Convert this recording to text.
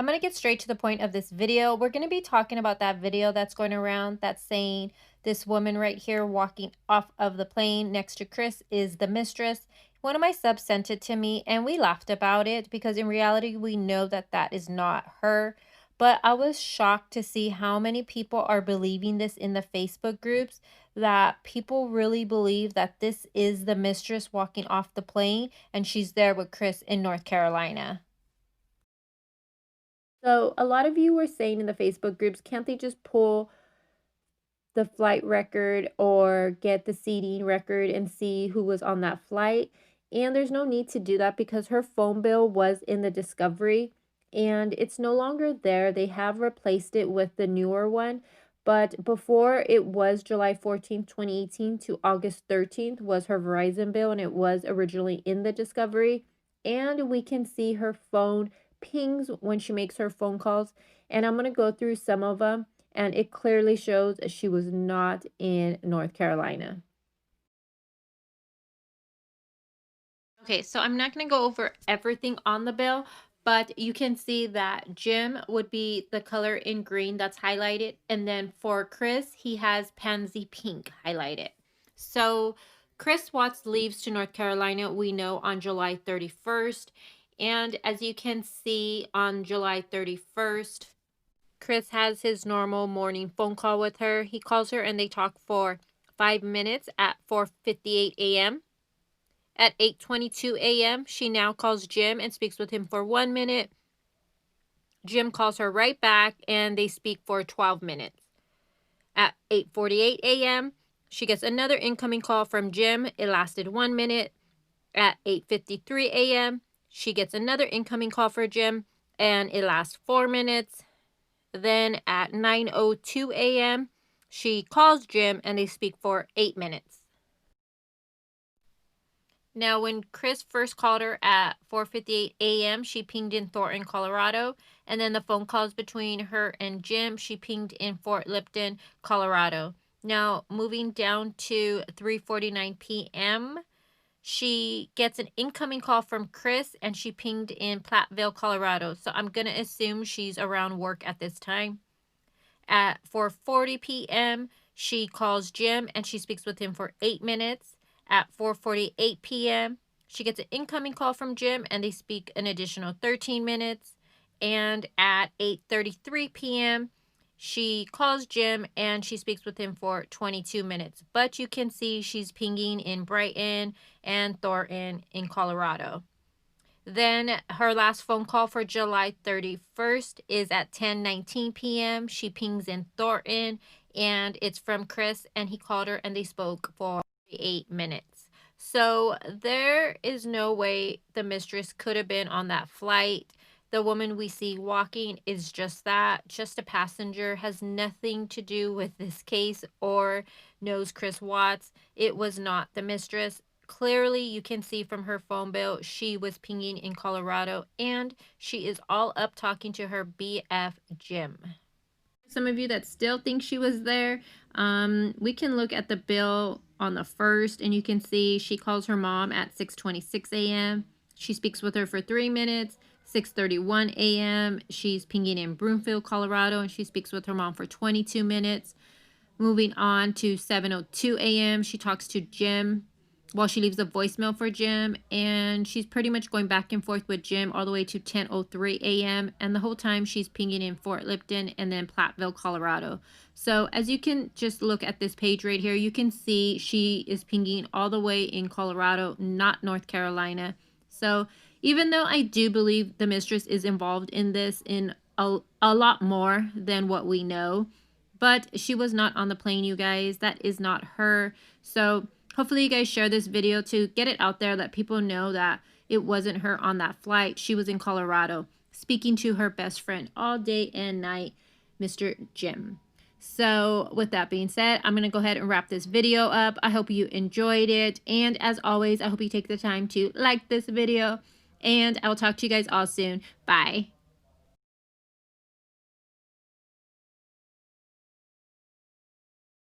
I'm going to get straight to the point of this video. We're going to be talking about that video that's going around that's saying this woman right here walking off of the plane next to Chris is the mistress. One of my subs sent it to me and we laughed about it because in reality we know that that is not her. But I was shocked to see how many people are believing this in the Facebook groups, that people really believe that this is the mistress walking off the plane and she's there with Chris in North Carolina. So a lot of you were saying in the Facebook groups, can't they just pull the flight record or get the seating record and see who was on that flight? And there's no need to do that because her phone bill was in the Discovery and it's no longer there. They have replaced it with the newer one. But before, it was July 14th, 2018 to August 13th was her Verizon bill, and it was originally in the Discovery. And we can see her phone pings when she makes her phone calls. And I'm going to go through some of them, and it clearly shows that she was not in North Carolina. Okay, so I'm not going to go over everything on the bill, but you can see that Jim would be the color in green that's highlighted. And then for Chris, he has pansy pink highlighted. So Chris Watts leaves to North Carolina, we know, on July 31st. And as you can see on July 31st, Chris has his normal morning phone call with her. He calls her and they talk for 5 minutes at 4:58 a.m. At 8:22 a.m., she now calls Jim and speaks with him for 1 minute. Jim calls her right back and they speak for 12 minutes. At 8:48 a.m., she gets another incoming call from Jim. It lasted 1 minute. At 8:53 a.m., she gets another incoming call for Jim and it lasts 4 minutes. Then at 9:02 a.m., she calls Jim and they speak for 8 minutes. Now, when Chris first called her at 4:58 a.m., she pinged in Thornton, Colorado. And then the phone calls between her and Jim, she pinged in Fort Lipton, Colorado. Now, moving down to 3:49 p.m., she gets an incoming call from Chris and she pinged in Platteville, Colorado. So I'm going to assume she's around work at this time. At 4:40 p.m., she calls Jim and she speaks with him for 8 minutes. At 4:48 p.m., she gets an incoming call from Jim and they speak an additional 13 minutes. And at 8:33 p.m., she calls Jim and she speaks with him for 22 minutes. But you can see she's pinging in Brighton and Thornton in Colorado. Then her last phone call for July 31st is at 10:19 p.m. She pings in Thornton and it's from Chris and he called her and they spoke for 8 minutes. So there is no way the mistress could have been on that flight. The woman we see walking is just that, just a passenger, has nothing to do with this case or knows Chris Watts. It was not the mistress. Clearly, you can see from her phone bill, she was pinging in Colorado and she is all up talking to her BF Jim. Some of you that still think she was there, we can look at the bill on the 1st and you can see she calls her mom at 6:26 a.m. She speaks with her for 3 minutes. 6:31 a.m. she's pinging in Broomfield, Colorado, and she speaks with her mom for 22 minutes. Moving on to 7:02 a.m. she talks to Jim while she leaves a voicemail for Jim, and she's pretty much going back and forth with Jim all the way to 10:03 a.m. and the whole time she's pinging in Fort Lipton and then Platteville, Colorado. So as you can just look at this page right here, you can see she is pinging all the way in Colorado, not North Carolina. So even though I do believe the mistress is involved in this in a lot more than what we know, but she was not on the plane, you guys. That is not her. So hopefully you guys share this video to get it out there, let people know that it wasn't her on that flight. She was in Colorado speaking to her best friend all day and night, Mr. Jim. So with that being said, I'm going to go ahead and wrap this video up. I hope you enjoyed it. And as always, I hope you take the time to like this video. And I will talk to you guys all soon. Bye.